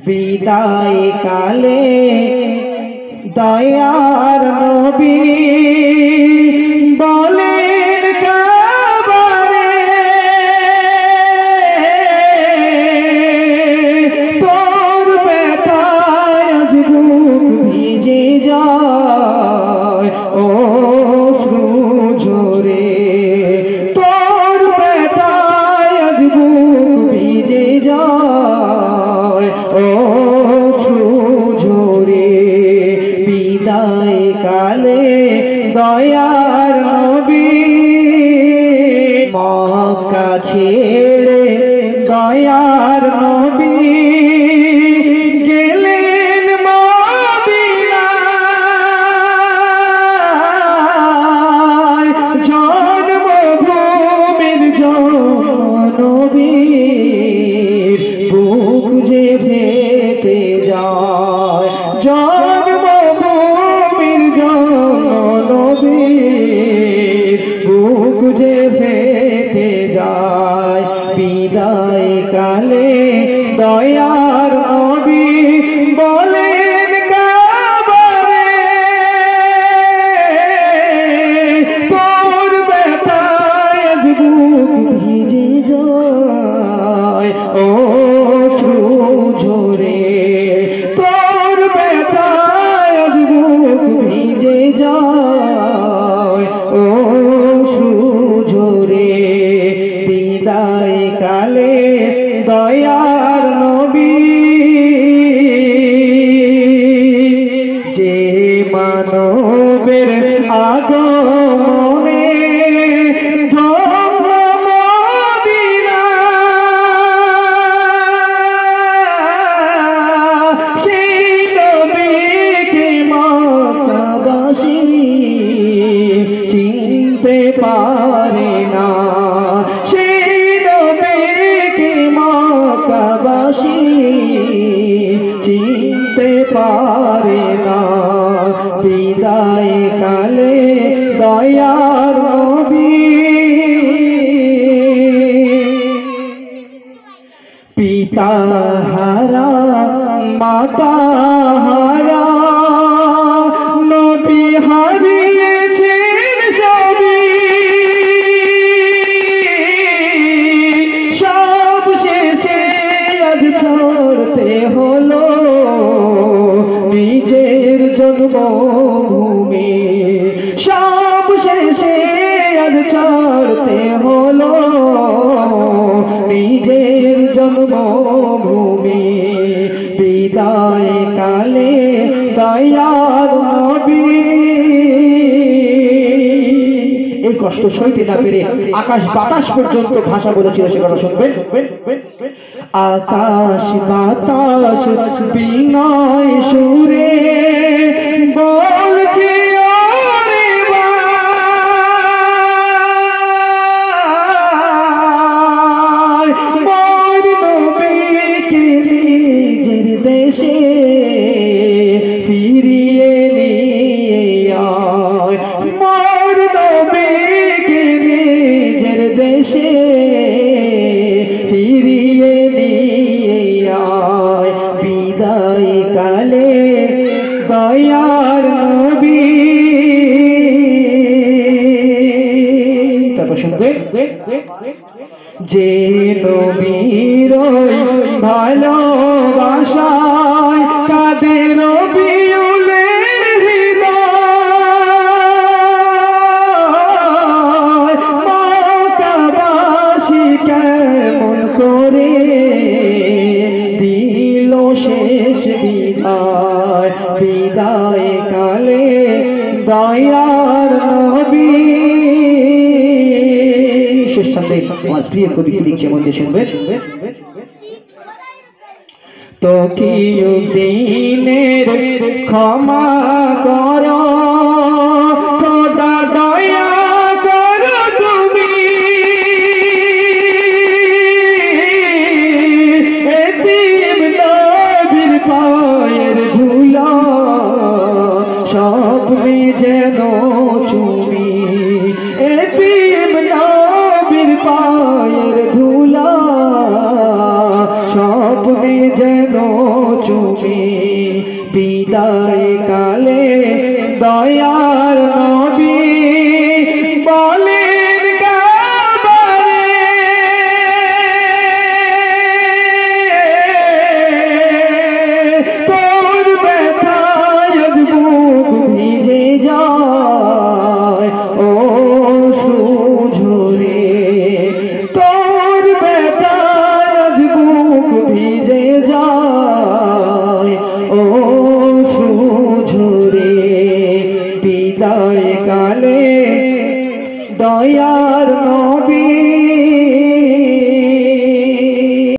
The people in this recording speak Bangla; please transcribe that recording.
বিদায় কালে দয়ার নবী বলেন কাবারে তোর ব্যথায় আজ বুক ভিজে যায় অশ্রু ঝরে তোর ব্যথায় আজ বুক ভিজে যায় অশ্রু ঝরে বিদায় কালে দয়ার নবী মক্কা ছেড়ে দয়ার নবী গেলেন মদিনায় জন্মভূমির নবীর বুক যে ফেটে যায় জন্মভূমির নবীর বুক যে ফেটে যায় বিদায় কালে দয়ার নবী বলেন কাবারে তোর ব্যথায় আজ বুক ভিজে যায় অশ্রু ঝরে তোর ব্যথায় আজ বুক ভিজে যায় অশ্রু ঝরে বিদায় কালে দয়ার নবী যে মানবের আগমনে ধন্য মদিনা সেই নবীকে মক্কাবাসী চিনতে পারে না সেই নবীকে মক্কাবাসী চিনতে পারে না বিদায় কালে দয়ার নবী পিতা হারা মাতা হারা নবী হারিয়েছেন সবই সব শেষে আজ ছাড়তে হলো নিজের জন্মভূমি সব শেষে আজ ছাড়তে হলো নিজের জন্মভূমি বিদায় কালে দয়ার নবী এই কষ্ট সইতে না পেরে আকাশ বাতাস পর্যন্ত ভাষা বলেছিল সে কথা শুনবেন আকাশ বাতাস বিনয় সুরে বলছে ওরে ভাই মোর নবীকে নিজের দেশে ফিরিয়ে নিয়ে আয় মোর নবীকে নিজের দেশে ফিরিয়ে নিয়ে আয় বিদায় কালে দয়ার নবী তারপর শুনবে যে নবীর ভালোবাসায় কাদের নবী কেমন করে দিল শেষ বিদায় বিদায় কালে দয়ার নবী শেষ ছন্দে আমার প্রিয় কবি কি লিখছে মধ্যে শুনবেন তো কি দিনের ক্ষমা করো খোদা দয়া করো তুমি এতিম নবীর পায়ের ধুলা স্বপ্নে যেন চুমি এতিম নবীর পায়ের ধুলা স্বপ্নে যেন যেন চুমে বিদায় কালে দয়ার